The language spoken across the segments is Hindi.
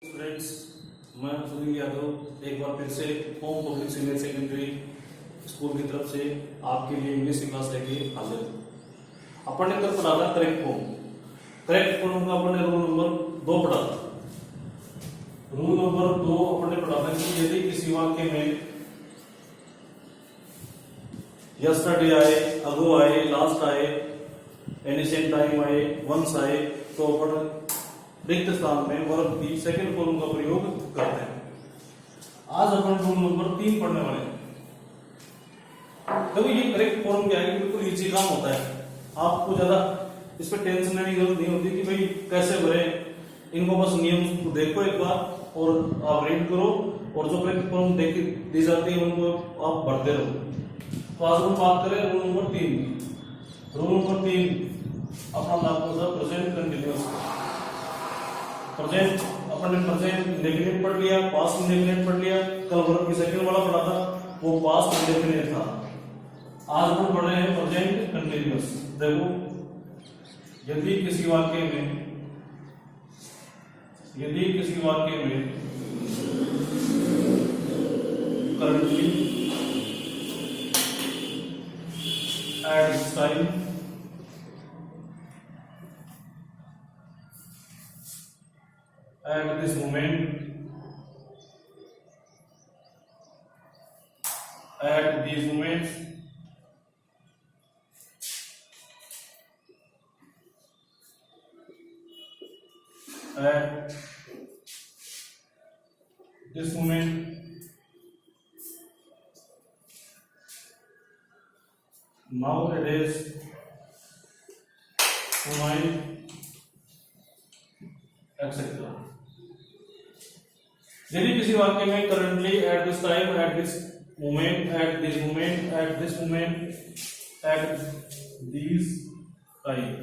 स्टूडेंट्स, मैं सुनील यादव एक बार फिर से home public senior secondary school की तरफ से आपके लिए इंग्लिश की क्लास लेके हाजिर हूँ। अपन ने कल पढ़ा था करेक्ट फॉर्म। करेक्ट फॉर्म का अपन ने रूल नंबर 2 पढ़ा था। रूल नंबर 2 अपन ने पढ़ा था कि यदि किसी वाक्य में यस्टरडे आए, अगो आए, लास्ट आए, एनिशिएंट टाइम आए, वंस आए, तो अपन रिक्त स्थान में वर्ब की सेकंड फॉर्म का प्रयोग करते हैं। आज अपन रूल नंबर 3 पढ़ने वाले हैं। देखो ये करेक्ट फॉर्म क्या है, बिल्कुल इजी काम होता है। आपको ज्यादा इस पे टेंशन लेने की जरूरत नहीं होती कि भाई कैसे भरे। इनको बस नियम को देखो एक बार और आप रीड करो, और जो करेक्ट फॉर्म देख दी जाती है उनको आप भरते रहो। तो आज हम बात करें रूल नंबर 3 की। रूल नंबर 3 अपना नाम था प्रेजेंट कंटिन्यूअस। प्रेजेंट अपन ने प्रेजेंट इंडेफिनिट पढ़ लिया, पास्ट इंडेफिनिट पढ़ लिया। कल वर्ब की सेकंड वाला पढ़ा था, वो पास्ट इंडेफिनिट था। आज हम पढ़ रहे हैं प्रेजेंट कंटिन्यूअस। देखो, यदि किसी वाक्य में currently at this time at this moment, at these moments, at this moment, nowadays, tonight, etc. यदि किसी वाक्य में currently, at this time, at this moment, at this moment, at this moment, at this time,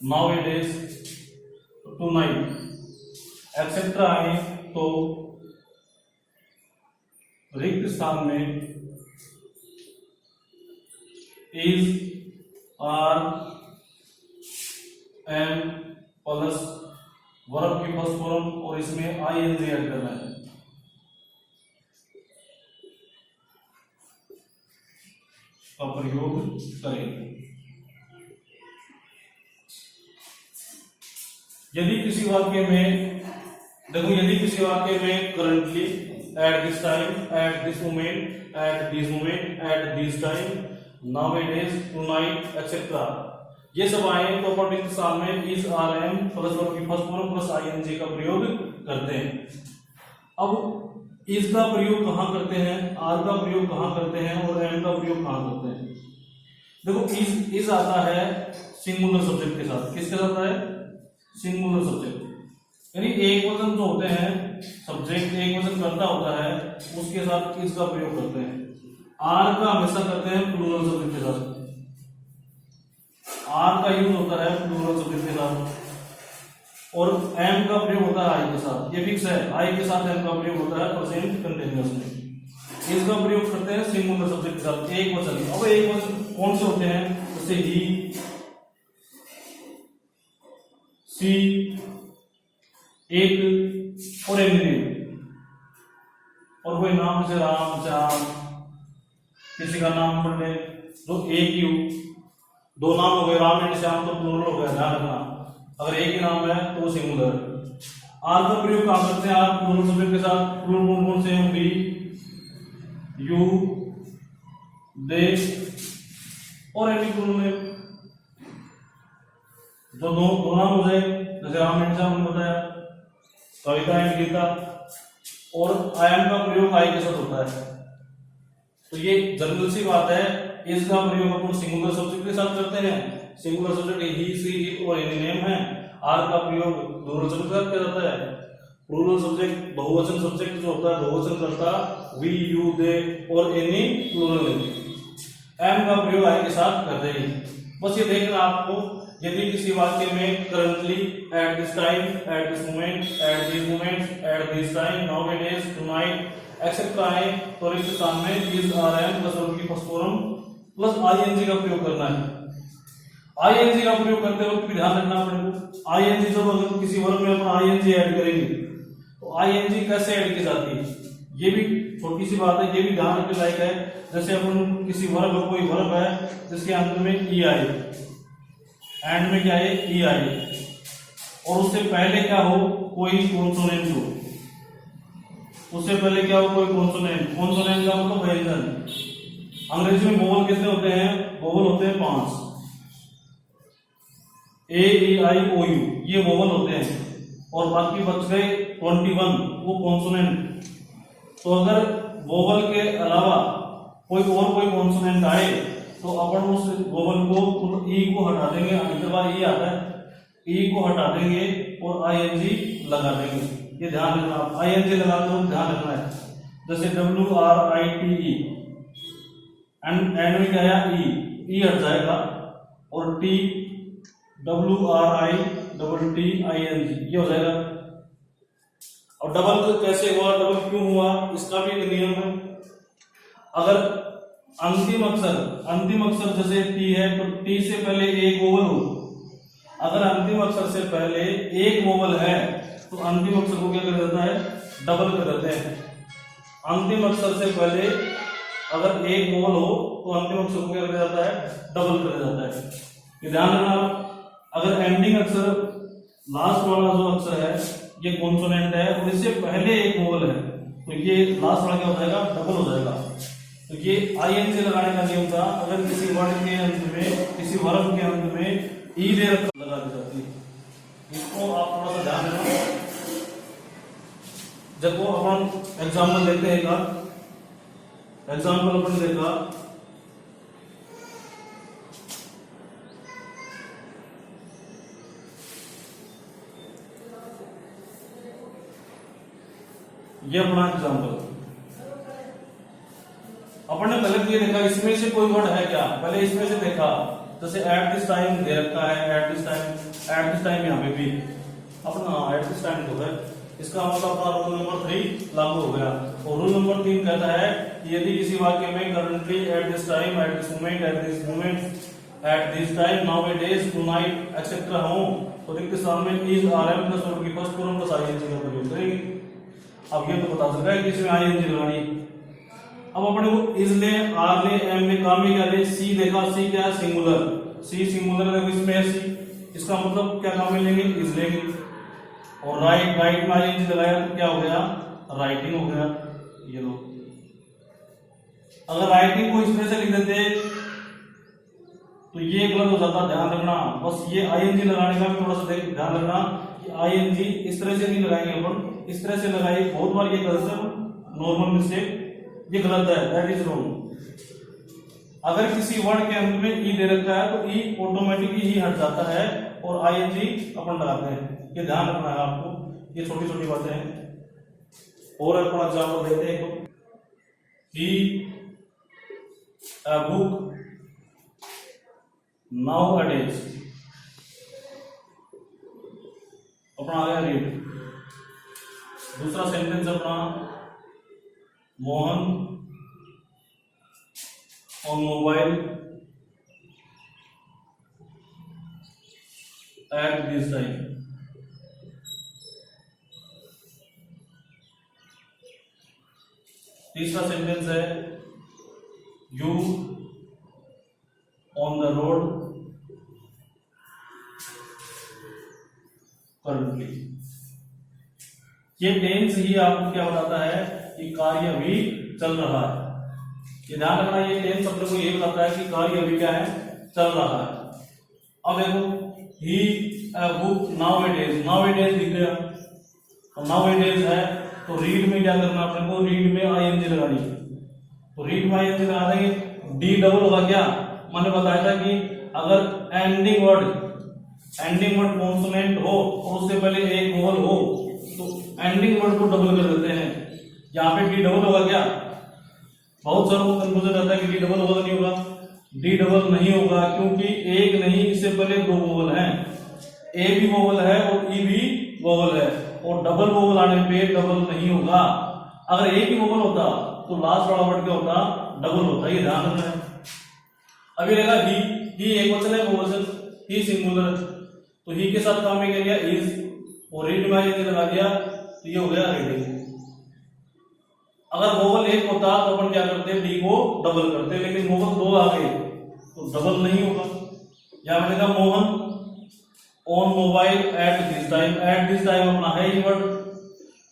nowadays, tonight, etcetera आए तो रिक्त स्थान में is, are, am plus verb की फर्स्ट फॉर्म और इसमें आईएनजी ऐड करना है। का प्रयोग करेंगे। यदि किसी वाक्य में देखो, यदि किसी वाक्य में currently, at this time, at this moment, at this moment, at this time, nowadays, tonight, etcetera, ये सब आए तो अपन रिक्त स्थान में is, are, am plus verb की फर्स्ट फॉर्म प्लस आईएनजी का प्रयोग करते हैं। अब इज का प्रयोग कहां करते हैं, आर का प्रयोग कहां करते हैं और एम का प्रयोग कहां करते हैं। देखो, इज आता है सिंगुलर सब्जेक्ट के साथ। किसके साथ आता है? सिंगुलर सब्जेक्ट, यानी एक वचन जो होते हैं, सब्जेक्ट एक वचन करता होता है, उसके साथ इज का प्रयोग करते हैं। आर का हमेशा करते हैं प्लूरल सब्जेक्ट के साथ। आर का यूज होता है प्लूरल सब्जेक्ट के साथ, और एम का प्रयोग होता है आई के साथ। ये फिक्स है, आई के साथ एम का प्रयोग होता है प्रेजेंट कंटिन्यूअस में। इसका प्रयोग करते हैं सिंगुलर सब्जेक्ट के साथ, एक वचन। अब एक वचन कौन से होते हैं? जैसे ही, सी, एक और एवरीथिंग। और कोई नाम से राम, श्याम, किसी का नाम पढ़ ले तो एक ही हो। दो नाम हो गए, राम एंड श्याम, तो प्लूरल हो गया, ध्यान रखना। अगर एक ही नाम है तो सिंगुलर। आर का प्रयोग कहां करते हैं? आर प्लूरल सब्जेक्ट के साथ। प्लूरल कौन से हैं? बी, यू, दे और एनी प्लूरल में जो दो नाम हो जाए, जैसे राम एंड श्याम ने बताया, कविता एंड गीता। और आई एम का प्रयोग आई के साथ होता है। तो ये जनरल सी बात है। इस का प्रयोग अपन सिंगुलर सब्जेक्ट के साथ करते हैं। Singular subject he, she, it और एनी नेम है। आर का प्रयोग प्लूरल सब्जेक्ट के साथ किया जाता है। प्लूरल सब्जेक्ट बहुवचन सब्जेक्ट जो होता है, बहुवचन करता वी, यू, दे और एनी प्लूरल नेम। एम का प्रयोग आई के साथ करते हैं। बस ये देखना आपको, यदि किसी वाक्य में currently, at this time, at this moment, at this moment, at this time, nowadays, tonight, etcetera आए तो रिक्त स्थान में is, are, am plus verb की फर्स्ट फॉर्म प्लस आईएनजी का प्रयोग करना है। आईएनजी का प्रयोग करते वक्त भी ध्यान रखना अपने को। आईएनजी जब अगर किसी वर्ब में अपन आईएनजी ऐड करेंगे तो आईएनजी कैसे ऐड की जाती है, ये भी छोटी सी बात है, ये भी ध्यान रखने लायक है। जैसे अपन किसी वर्ब, कोई वर्ब है जिसके अंत में ई आए, एंड में क्या है ई आए, और उससे पहले क्या हो कोई कॉन्सोनेंट हो, उससे पहले क्या हो कोई कॉन्सोनेंट। कॉन्सोनेंट का मतलब व्यंजन। अंग्रेजी में वोवल कितने होते हैं? वोवल होते हैं 5, ए ई आई ओ यू, ये वोवल होते हैं, और बाकी बच गए 21 वो कॉन्सोनेंट। तो अगर वोवल के अलावा कोई कॉन्सोनेंट आए तो अपन उस वोवल को ई को हटा देंगे, अंतर्वाह ई आता है, ई को हटा देंगे और आईएनजी लगा देंगे। ये ध्यान रखना, आईएनजी लगाते हो ध्यान रखना है। जैसे WRITE, एंड में क्या आया ई हट जाएगा, और WRITTING ये हो जाएगा। और डबल कैसे हुआ, डबल क्यों हुआ, इसका भी एक नियम है। अगर अंतिम अक्षर जैसे टी है तो टी से पहले एक वोवल हो, अगर अंतिम अक्षर से पहले एक वोवल है तो अंतिम अक्षर को क्या कर देता है? डबल कर देते हैं। अंतिम अक्षर से पहले अगर एक वोवल हो तो अंतिम अक्षर को क्या कर जाता है? डबल कर जाता है। ये ध्यान रखना। अगर एंडिंग अक्षर, लास्ट वाला जो अक्षर है ये कॉन्सोनेंट है और इससे पहले एक वोवल है तो ये लास्ट वाला क्या हो जाएगा? डबल हो जाएगा। तो ये आईएनजी लगाने का नियम था। अगर किसी वर्ड के अंत में, किसी वर्ब के अंत में ई दे रखा लगा दी जाती है। इसको आप थोड़ा सा ध्यान रखना। जब वो अपन एग्जाम्पल देखते हैं का, एग्जाम्पल अपन देखा, ये अपना एग्जाम्पल अपन ने पहले ये देखा इसमें से कोई वर्ड है क्या, पहले इसमें से देखा। जैसे एट दिस टाइम दे रखा है, एट दिस टाइम यहाँ पे भी अपना एट दिस टाइम तो है, इसका मतलब अपना रूल नंबर 3 लागू हो गया। और रूल नंबर 3 कहता है कि यदि किसी वाक्य में currently, at this time, at this moment, at this moment, at this time, now it is, tonight etcetera हो तो रिक्त स्थान में is, are am plus verb की फर्स्ट फॉर्म प्लस आईएनजी का प्रयोग करेंगे। अब ये तो बता सका है कि इसमें आईएनजी लगानी। अब अपने को इज ले, आर ले, एम ले, काम में क्या ले, सी देखा, सी क्या है? सिंगुलर, सी सिंगुलर देखो इसमें है सी, इसका मतलब क्या काम में लेंगे? इज लेंगे। और राइट में आईएनजी लगाया तो क्या हो गया? राइटिंग हो गया। ये लो, अगर राइटिंग को इसमें से लिख देते तो ये गलत हो जाता, ध्यान रखना। बस ये आईएनजी लगाने का भी थोड़ा सा ध्यान रखना कि आईएनजी इस तरह से नहीं लगाएंगे अपन, इस तरह से लगाइए। बहुत बार ये गलत है, नॉर्मल मिस्टेक, ये गलत है, दैट इज रॉन्ग। अगर किसी वर्ड के अंत में ई दे रखा है तो ई ऑटोमेटिकली ही हट जाता है और आईएनजी अपन लगाते हैं। ये ध्यान रखना है आपको, ये छोटी छोटी बातें हैं। और अपन एग्जाम्पल देते हैं तो, ही a book nowadays, अपना आ गया रीड। दूसरा सेंटेंस अपना, Mohan on mobile eight this time. तीसरा सेंटेंस है, you on the road currently. ये टेंस ही आपको क्या बताता है कि कार्य अभी चल रहा है। ये ध्यान रखना, ये टेंस अपने को ये बताता है कि कार्य अभी क्या है? चल रहा है। अब देखो, ही a book nowadays, nowadays दिख गया, और nowadays है तो रीड में क्या करना अपने को? रीड में आईएनजी लगानी। तो रीड में आईएनजी लगा देंगे, डी डबल होगा क्या? मैंने बताया था कि अगर एंडिंग वर्ड कॉन्सोनेंट हो और उससे पहले एक वोवल हो तो एंडिंग वर्ड को डबल कर देते हैं। यहाँ पे डी डबल होगा क्या? बहुत सारों को कंफ्यूजन रहता है कि डी डबल होगा नहीं होगा। डी डबल नहीं होगा क्योंकि एक नहीं, इससे पहले 2 वोवल हैं, ए भी वोवल है और ई भी वोवल है, और डबल वोवल आने पे डबल नहीं होगा। अगर एक ही वोवल होता तो लास्ट वाला वर्ड क्या होता? डबल होता। ये ध्यान रखना है। अभी रहेगा ही एक वचन है, बहुवचन ही सिंगुलर, तो ही के साथ काम में क्या गया इज, और रीड में आईएनजी लगा दिया तो ये हो गया रीडिंग। अगर वोवल एक होता तो अपन क्या करते डी को डबल करते, लेकिन वोवल दो आ गए तो डबल नहीं होगा। या मैंने कहा Mohan on mobile eight this time अपना है ही वर्ड,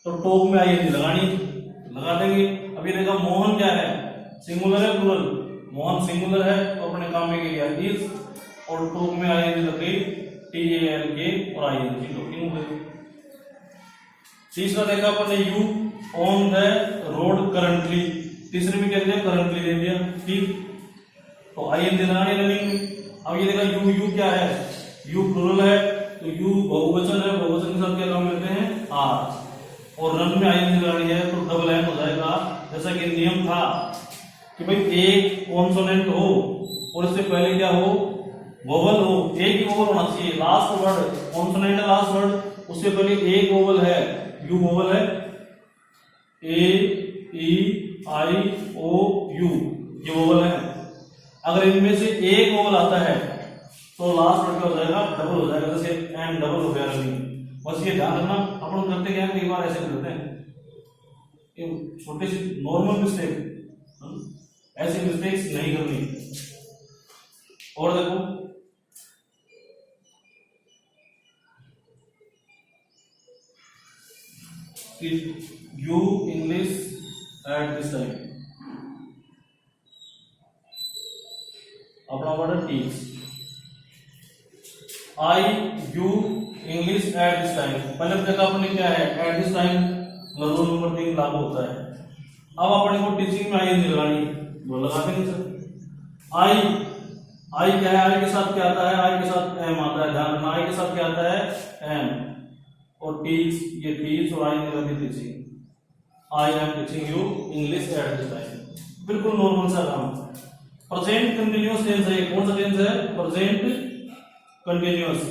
तो टॉक में आईएनजी लगानी, लगा देंगे। अभी देखा मोहन क्या है, सिंगुलर है प्लूरल, मोहन सिंगुलर है तो अपने काम में गया इज, और टॉक में आईएनजी लग गई TALK और आईएनजी टॉकिंग हो गई। तीसरा देखा अपने you on the road currently, तीसरे में क्या दिया करंटली दे दिया, ठीक, तो आईएनजी लगानी रनिंग में। अब ये देखा यू क्या है, यू प्लूरल है तो यू बहुवचन है, बहुवचन के साथ क्या काम करते हैं आर, और रन में आईएनजी लगानी है तो डबल एन हो जाएगा। जैसा कि नियम था कि भाई एक कॉन्सोनेंट हो और इससे पहले क्या हो वोवल हो, एक ही वोवल होना चाहिए, लास्ट वर्ड कॉन्सोनेंट है लास्ट वर्ड, उससे पहले एक वोवल है, यू वोवल है, A-E-I-O-U ये वोवल है। अगर इनमें से एक वोवल आता है तो लास्ट वर्ड क्या हो जाएगा डबल हो जाएगा, जैसे एन डबल हो गया रनिंग। बस ये ध्यान रखना, अपन करते क्या है कई बार ऐसे करते हैं, छोटे से नॉर्मल मिस्टेक, ऐसी मिस्टेक्स नहीं करनी। और देखो you English at this time, अपना वर्ड है teach, I you English at this time, पहले देखा अपने क्या है eight this time, rule number 3 लागू होता है। अब अपने को टीचिंग में आईएनजी लगानी, वो लगा देंगे सर। आई क्या है, आई के साथ क्या आता है, आई के साथ एम आता है, ध्यान रखना आई के साथ क्या आता है एम, और टीच ये टीच और आई लगी teaching, I am teaching you English at this time, बिल्कुल नॉर्मल सा काम। प्रेजेंट कंटिन्यूअस टेंस है, कौन सा टेंस है प्रेजेंट कंटिन्यूअस।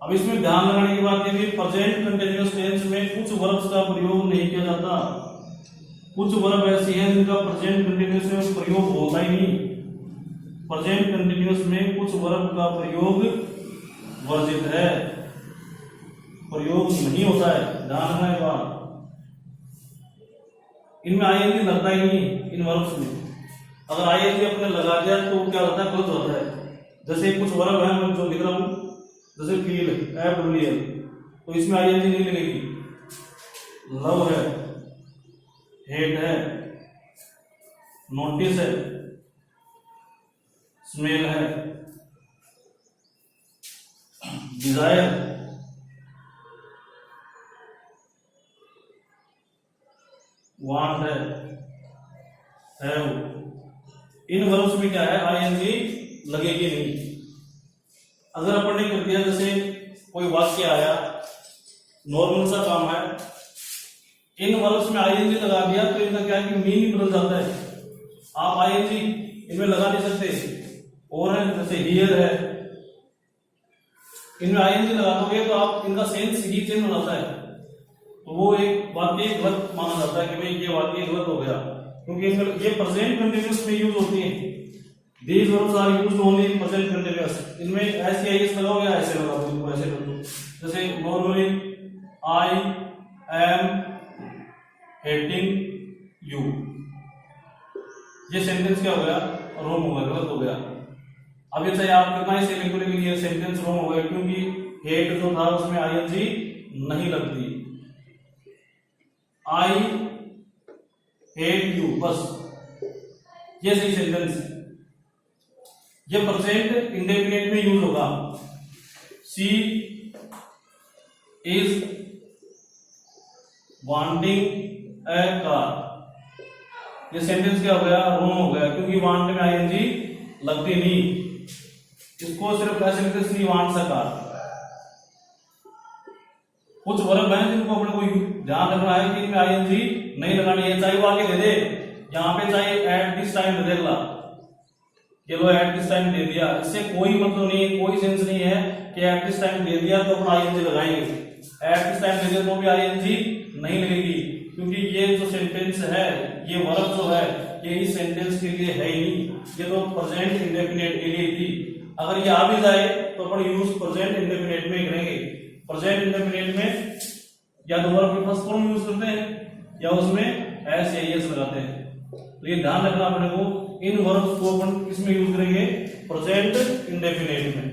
अब इसमें ध्यान लगाने की बात यह है प्रेजेंट कंटिन्यूअस टेंस में कुछ वर्ब्स का प्रयोग नहीं किया जाता, कुछ वर्ब ऐसी हैं जिनका प्रेजेंट कंटिन्यूअस में प्रयोग होता ही नहीं। प्रेजेंट कंटिन्यूअस में कुछ वर्ब का प्रयोग वर्जित है, प्रयोग नहीं होता है, ध्यान रखना है बात। इनमें आईएनजी लगता ही नहीं इन वर्ब्स में, अगर आईएनजी अपने लगा दिया तो क्या होता है गलत होता है। जैसे कुछ वर्ब है मैं जो लिख रहा हूं, जैसे फील FWL, तो इसमें आईएनजी नहीं लगेगी। लव है, हेट है, नोटिस है, स्मेल है, डिजायर, वांट है, हैव, इन वर्ब्स में क्या है आईएनजी लगेगी नहीं। अगर अपन ने कर दिया जैसे कोई वाक्य आया नॉर्मल सा काम है, इन वर्ब्स में आईएनजी लगा दिया तो इनका क्या है कि मीनिंग बदल जाता है। आप आईएनजी इनमें लगा नहीं सकते, और है जैसे हियर है, इनमें आईएनजी लगा दोगे तो आप इनका सेंस ही चेंज हो जाता है, तो वो एक वाक्य गलत माना जाता है कि भाई ये वाक्य गलत हो गया, क्योंकि ये प्रेजेंट कंटिन्यूअस में यूज होती है। These verbs are used only in present continuous. इनमें ऐसे आईएस लगाओ या ऐसे लगाओ, बिल्कुल ऐसे कर दो। जैसे normally I am hating you, ये सेंटेंस क्या हो गया रॉन्ग हो गया, गलत हो गया। अब ये चाहे आप कितना ही लिख लेकिन ये सेंटेंस रॉन्ग हो गया, क्योंकि हेट जो था उसमें आईएनजी नहीं लगती। आई हेट यू, बस ये सही सेंटेंस है। ये प्रेजेंट इंडेफिनिट में यूज होगा। She is wanting A car, ये सेंटेंस क्या हो गया रॉन्ग हो गया, क्योंकि वांट में आईएनजी लगती नहीं। इसको सिर्फ ऐसे लिखते शी वांट्स अ कार। कुछ वर्ब हैं जिनको अपने को ध्यान रखना है कि इनमें आईएनजी नहीं लगानी है, चाहे वो आगे दे दे, यहाँ पे चाहे एट दिस टाइम दे देगा, ये लो एट दिस टाइम दे दिया, इससे कोई मतलब नहीं, कोई सेंस नहीं है कि एट दिस टाइम दे दिया तो अपना आईएनजी लगाएंगे। एट दिस टाइम दे दिया तो भी आईएनजी नहीं लगेगी, क्योंकि ये जो सेंटेंस है, ये वर्ब जो है, ये इस सेंटेंस के लिए है ही नहीं, ये तो प्रेजेंट इंडेफिनिट के लिए थी। अगर ये आ भी जाए तो अपन यूज प्रेजेंट इंडेफिनिट में ही करेंगे। प्रेजेंट इंडेफिनिट में या तो वर्ब के फर्स्ट फॉर्म यूज करते हैं या उसमें एस या एस लगाते हैं। तो ये ध्यान रखना अपने को, इन वर्ब्स को अपन किसमें यूज करेंगे, प्रेजेंट इंडेफिनिट में।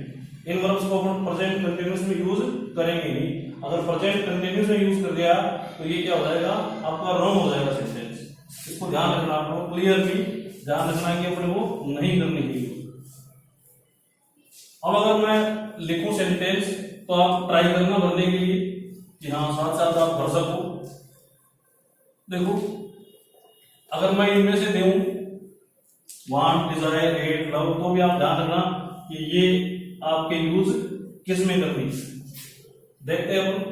इन वर्ब्स को अपन प्रेजेंट कंटीन्यूअस में यूज करेंगे नहीं। अगर प्रेजेंट कंटीन्यूअस में यूज कर दिया तो ये क्या हो जाएगा, आपका रॉन्ग हो जाएगा सेंटेंस। इसको ध्यान रखना आपको, क्लियरली ध्यान रखना कि अपने को नहीं करनी है। अब अगर मैं लिखूं सेंटेंस तो आप ट्राई करना भरने के लिए कि हाँ साथ साथ आप भर सको। देखो अगर मैं इनमें से दूं वांट, डिजायर, हेट, लव, तो भी आप ध्यान रखना कि ये आपके यूज किस में करनी है। देखते हैं हम।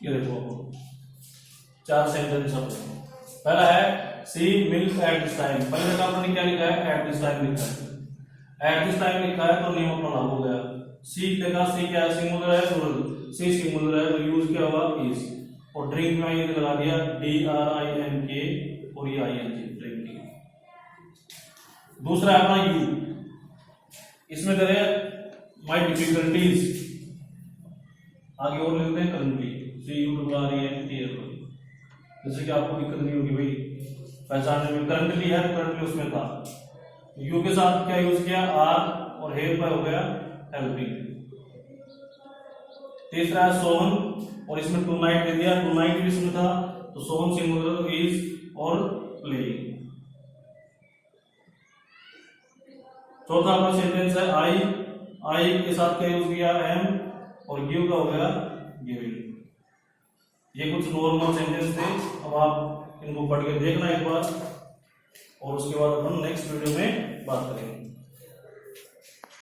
ये देखो चार सेंटेंस अब। पहला है सी मिल्क एट दिस टाइम। पहले का आपने क्या लिखा है, एट दिस टाइम लिखा है। एट दिस टाइम लिखा है तो नियम अपना लागू हो गया। सी देखा, सी क्या है, सिंगुलर है प्लूरल, सी सिंगुलर है तो यूज क्या होगा इज। और ड्रिंक में ये लगा दिया DRINK और ये ING ड्रिंकिंग। दूसरा है अपना यू, इसमें करें माई डिफिकल्टीज, आगे और लिखते हैं करंटली, जैसे कि आपको दिक्कत नहीं होगी भाई पहचानने में। करंटली है तो करंटली उसमें था, यू के साथ क्या यूज किया, आर, और हेल्प हो गया हेल्पिंग। तीसरा है सोहन, और इसमें टू नाइट दे दिया, टू नाइट भी इसमें था तो सोहन सिंगुलर इज और प्लेइंग। चौथा अपना सेंटेंस है आई के साथ क्या यूज किया, एम, और गिव का हो गया गिविंग। ये कुछ नॉर्मल सेंटेंस थे। अब आप इनको पढ़ के देखना एक बार और उसके बाद अपन नेक्स्ट वीडियो में बात करेंगे।